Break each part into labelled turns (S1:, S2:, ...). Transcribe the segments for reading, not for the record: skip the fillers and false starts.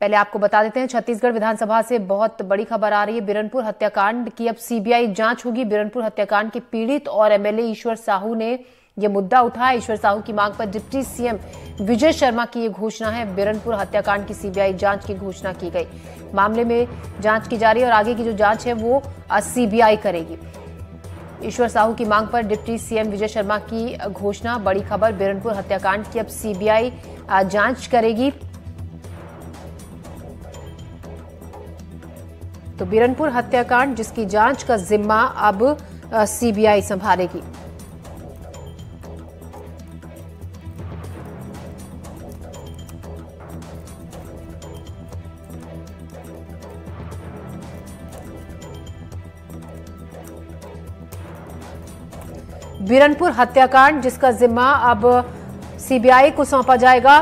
S1: पहले आपको बता देते हैं, छत्तीसगढ़ विधानसभा से बहुत बड़ी खबर आ रही है। बिरनपुर हत्याकांड की अब सीबीआई जांच होगी। बिरनपुर हत्याकांड के पीड़ित और एमएलए ईश्वर साहू ने यह मुद्दा उठाया। ईश्वर साहू की मांग पर डिप्टी सीएम विजय शर्मा की ये घोषणा है। बिरनपुर हत्याकांड की सीबीआई जांच की घोषणा की गई। मामले में जांच की जा रही है और आगे की जो जांच है वो सीबीआई करेगी। ईश्वर साहू की मांग पर डिप्टी सीएम विजय शर्मा की घोषणा, बड़ी खबर। बिरनपुर हत्याकांड की अब सीबीआई जांच करेगी। तो बिरनपुर हत्याकांड जिसकी जांच का जिम्मा अब सीबीआई संभालेगी। बिरनपुर हत्याकांड जिसका जिम्मा अब सीबीआई को सौंपा जाएगा।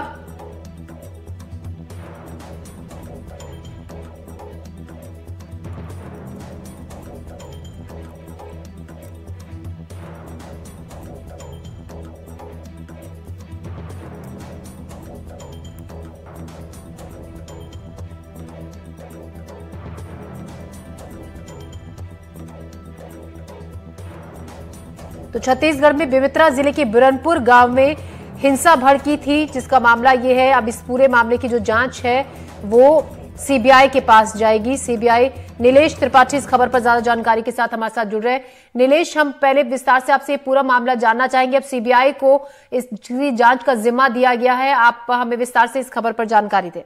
S1: तो छत्तीसगढ़ में बेमेतरा जिले के बिरनपुर गांव में हिंसा भड़की थी, जिसका मामला ये है। अब इस पूरे मामले की जो जांच है वो सीबीआई के पास जाएगी। सीबीआई नीलेश त्रिपाठी इस खबर पर ज्यादा जानकारी के साथ हमारे साथ जुड़ रहे हैं। नीलेश, हम पहले विस्तार से आपसे पूरा मामला जानना चाहेंगे। अब सीबीआई को इसकी जांच का जिम्मा दिया गया है, आप हमें विस्तार से इस खबर पर जानकारी दें।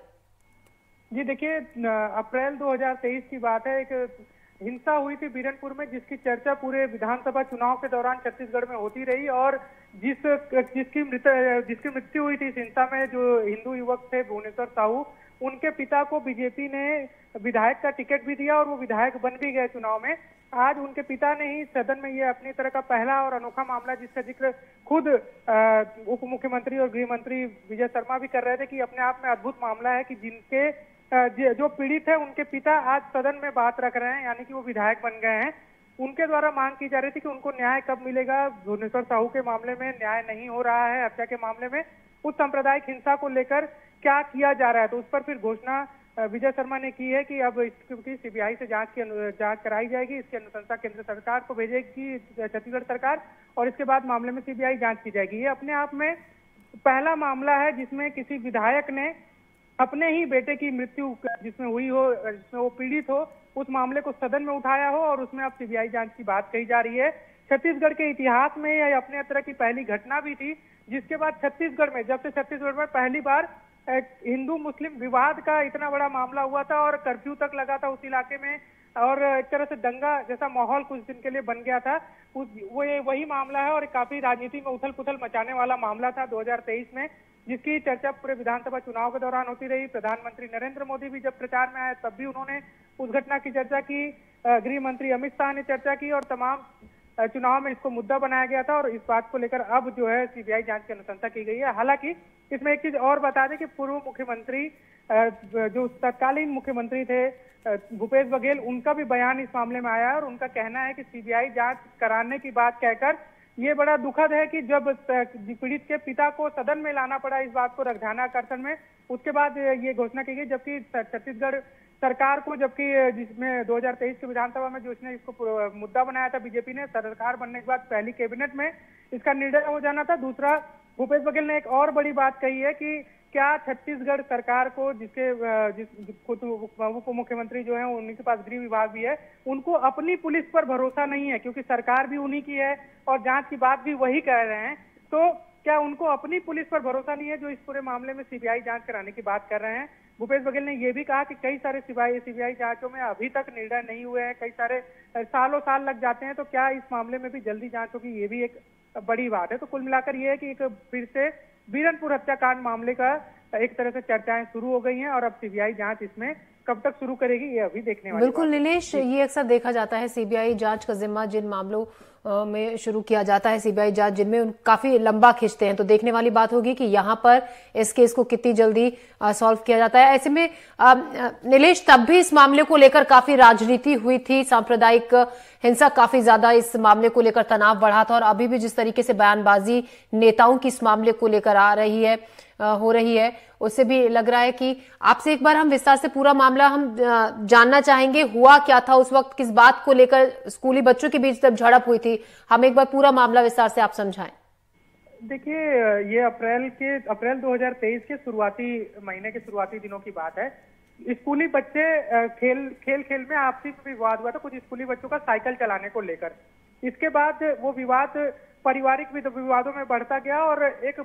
S2: जी देखिए, अप्रैल 2023 की बात है। एक हिंसा हुई थी बिरनपुर में, जिसकी चर्चा पूरे विधानसभा चुनाव के दौरान छत्तीसगढ़ में होती रही और जिसकी मृत्यु हुई थी इस हिंसा में, जो हिंदू युवक थे भुवनेश्वर साहू, उनके पिता को बीजेपी ने विधायक का टिकट भी दिया और वो विधायक बन भी गए चुनाव में। आज उनके पिता ने ही सदन में ये अपनी तरह का पहला और अनोखा मामला, जिसका जिक्र खुद उप मुख्यमंत्री और गृह मंत्री विजय शर्मा भी कर रहे थे कि अपने आप में अद्भुत मामला है कि जिनके जो पीड़ित है उनके पिता आज सदन में बात रख रहे हैं, यानी कि वो विधायक बन गए हैं। उनके द्वारा मांग की जा रही थी कि उनको न्याय कब मिलेगा। भुवनेश्वर साहू के मामले में न्याय नहीं हो रहा है, हत्या के मामले में उस सांप्रदायिक हिंसा को लेकर क्या किया जा रहा है। तो उस पर फिर घोषणा विजय शर्मा ने की है कि अब इसकी सीबीआई से जांच कराई जाएगी। इसकी अनुशंसा केंद्र सरकार को भेजेगी छत्तीसगढ़ सरकार और इसके बाद मामले में सीबीआई जांच की जाएगी। ये अपने आप में पहला मामला है जिसमें किसी विधायक ने अपने ही बेटे की मृत्यु जिसमें हुई हो, जिसमें वो पीड़ित हो, उस मामले को सदन में उठाया हो और उसमें अब सीबीआई जांच की बात कही जा रही है। छत्तीसगढ़ के इतिहास में यह अपने तरह की पहली घटना भी थी, जिसके बाद छत्तीसगढ़ में जब से छत्तीसगढ़ में पहली बार हिंदू मुस्लिम विवाद का इतना बड़ा मामला हुआ था और कर्फ्यू तक लगा था उस इलाके में और एक तरह से दंगा जैसा माहौल कुछ दिन के लिए बन गया था। वही मामला है और काफी राजनीति में उथल पुथल मचाने वाला मामला था 2023 में, जिसकी चर्चा पूरे विधानसभा चुनाव के दौरान होती रही। प्रधानमंत्री नरेंद्र मोदी भी जब प्रचार में आए तब भी उन्होंने उस घटना की चर्चा की। गृह मंत्री अमित शाह ने चर्चा की और तमाम चुनाव में इसको मुद्दा बनाया गया था और इस बात को लेकर अब जो है सीबीआई जांच की अनुशंसा की गई है। हालांकि इसमें एक चीज और बता दें कि पूर्व मुख्यमंत्री जो तत्कालीन मुख्यमंत्री थे भूपेश बघेल, उनका भी बयान इस मामले में आया है और उनका कहना है कि सीबीआई जांच कराने की बात कहकर ये बड़ा दुखद है कि जब पीड़ित के पिता को सदन में लाना पड़ा इस बात को ध्यानाकर्षण में, उसके बाद ये घोषणा की गई। जबकि छत्तीसगढ़ सरकार को, जबकि जिसमें 2023 के विधानसभा में जो इसने इसको मुद्दा बनाया था बीजेपी ने, सरकार बनने के बाद पहली कैबिनेट में इसका निर्णय हो जाना था। दूसरा, भूपेश बघेल ने एक और बड़ी बात कही है कि क्या छत्तीसगढ़ सरकार को, उप मुख्यमंत्री जो है उन्हीं के पास गृह विभाग भी है, उनको अपनी पुलिस पर भरोसा नहीं है क्योंकि सरकार भी उन्हीं की है और जांच की बात भी वही कह रहे हैं। तो क्या उनको अपनी पुलिस पर भरोसा नहीं है जो इस पूरे मामले में सीबीआई जांच कराने की बात कर रहे हैं। भूपेश बघेल ने यह भी कहा कि कई सारे सीबीआई जांचों में अभी तक निर्णय नहीं हुए हैं, कई सारे सालों साल लग जाते हैं, तो क्या इस मामले में भी जल्दी जांच होगी, ये भी एक बड़ी बात है। तो कुल मिलाकर ये है कि एक फिर से बिरनपुर हत्याकांड मामले का एक तरह से चर्चाएं शुरू हो गई हैं और अब सीबीआई जांच इसमें कब तक शुरू करेगी ये अभी देखने वाली
S1: बिल्कुल नीलेश, ये अक्सर देखा जाता है सीबीआई जांच का जिम्मा जिन मामलों में शुरू किया जाता है सीबीआई जांच, जिनमें काफी लंबा खींचते हैं, तो देखने वाली बात होगी कि यहाँ पर इस केस को कितनी जल्दी सॉल्व किया जाता है। ऐसे में नीलेश, तब भी इस मामले को लेकर काफी राजनीति हुई थी, सांप्रदायिक हिंसा काफी ज्यादा इस मामले को लेकर तनाव बढ़ा था और अभी भी जिस तरीके से बयानबाजी नेताओं की इस मामले को लेकर हो रही है उससे भी लग रहा है कि आपसे एक बार हम विस्तार से पूरा मामला हम जानना चाहेंगे। हुआ क्या था उस वक्त, किस बात को लेकर स्कूली बच्चों के बीच जब झड़प हुई थी, हम एक बार पूरा मामला विस्तार से आप समझाएं।
S2: देखिए, ये अप्रैल 2023 के महीने के शुरुआती दिनों की बात है। स्कूली बच्चे खेल में आपसी विवाद हुआ था कुछ स्कूली बच्चों का साइकिल चलाने को लेकर। इसके बाद वो विवाद पारिवारिक विवादों में बढ़ता गया और एक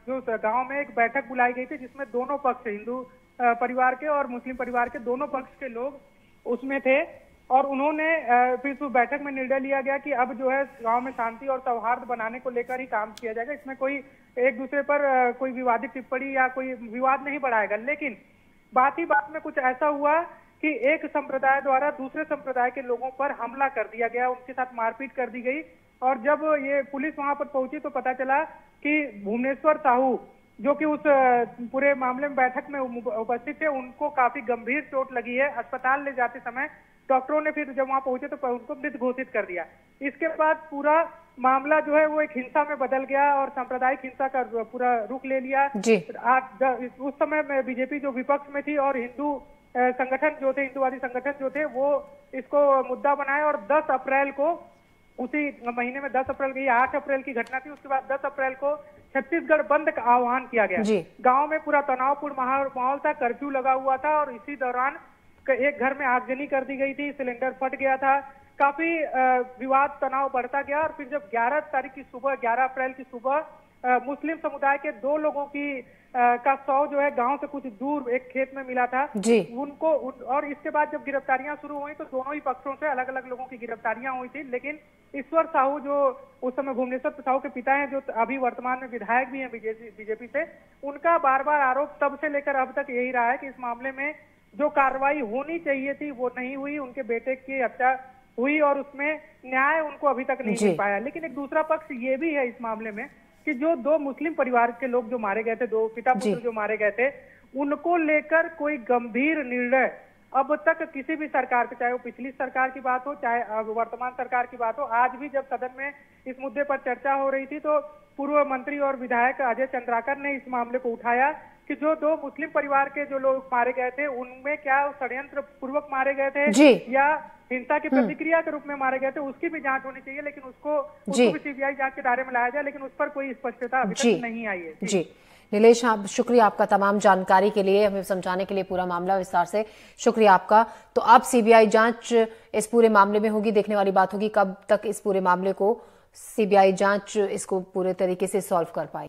S2: जो गांव में एक बैठक बुलाई गई थी जिसमें दोनों पक्ष, हिंदू परिवार के और मुस्लिम परिवार के दोनों पक्ष के लोग उसमें थे। और उन्होंने फिर उस बैठक में निर्णय लिया गया कि अब जो है गांव में शांति और सौहार्द बनाने को लेकर ही काम किया जाएगा। इसमें कोई एक दूसरे पर कोई विवादित टिप्पणी या कोई विवाद नहीं बढ़ाएगा। लेकिन बात ही बात में कुछ ऐसा हुआ कि एक संप्रदाय द्वारा दूसरे संप्रदाय के लोगों पर हमला कर दिया गया, उनके साथ मारपीट कर दी गई। और जब ये पुलिस वहां पर पहुंची तो पता चला कि भुवनेश्वर साहू, जो कि उस पूरे मामले में बैठक में उपस्थित थे, उनको काफी गंभीर चोट लगी है। अस्पताल ले जाते समय डॉक्टरों ने फिर जब वहां पहुंचे तो उनको मृत घोषित कर दिया। इसके बाद पूरा मामला जो है वो एक हिंसा में बदल गया और सांप्रदायिक हिंसा का पूरा रुख ले लिया। उस समय में बीजेपी जो विपक्ष में थी और हिंदू संगठन जो थे, हिंदूवादी संगठन जो थे, वो इसको मुद्दा बनाए और 10 अप्रैल को, उसी महीने में 10 अप्रैल की, 8 अप्रैल की घटना थी, उसके बाद 10 अप्रैल को छत्तीसगढ़ बंद का आह्वान किया गया। गांव में पूरा तनावपूर्ण माहौल था, कर्फ्यू लगा हुआ था और इसी दौरान एक घर में आगजनी कर दी गई थी, सिलेंडर फट गया था, काफी विवाद तनाव बढ़ता गया। और फिर जब 11 अप्रैल की सुबह मुस्लिम समुदाय के 2 लोगों की का शव जो है गांव से कुछ दूर एक खेत में मिला था उनको। और इसके बाद जब गिरफ्तारियां शुरू हुई तो दोनों ही पक्षों से अलग अलग लोगों की गिरफ्तारियां हुई थी। लेकिन ईश्वर साहू, जो उस समय भुवनेश्वर साहू के पिता हैं, जो अभी वर्तमान में विधायक भी हैं बीजेपी से, उनका बार बार आरोप तब से लेकर अब तक यही रहा है कि इस मामले में जो कार्रवाई होनी चाहिए थी वो नहीं हुई। उनके बेटे की हत्या हुई और उसमें न्याय उनको अभी तक नहीं मिल पाया। लेकिन एक दूसरा पक्ष ये भी है इस मामले में कि जो 2 मुस्लिम परिवार के लोग जो मारे गए थे, 2 पिता पुत्र जो मारे गए थे, उनको लेकर कोई गंभीर निर्णय अब तक किसी भी सरकार पे, चाहे वो पिछली सरकार की बात हो चाहे वर्तमान सरकार की बात हो, आज भी जब सदन में इस मुद्दे पर चर्चा हो रही थी तो पूर्व मंत्री और विधायक अजय चंद्राकर ने इस मामले को उठाया कि जो 2 मुस्लिम परिवार के जो लोग मारे गए थे उनमें क्या षड्यंत्र पूर्वक मारे गए थे या हिंसा की प्रतिक्रिया के रूप में मारे गए थे, उसकी भी जांच होनी चाहिए। लेकिन उसको भी सीबीआई जांच के दायरे में लाया जाए, लेकिन उस पर कोई स्पष्टता अभी तक नहीं आई है।
S1: जी नीलेश, शुक्रिया आपका तमाम जानकारी के लिए, हमें समझाने के लिए पूरा मामला विस्तार से, शुक्रिया आपका। तो अब सीबीआई जांच इस पूरे मामले में होगी, देखने वाली बात होगी कब तक इस पूरे मामले को सीबीआई जांच इसको पूरे तरीके से सॉल्व कर पाएगी।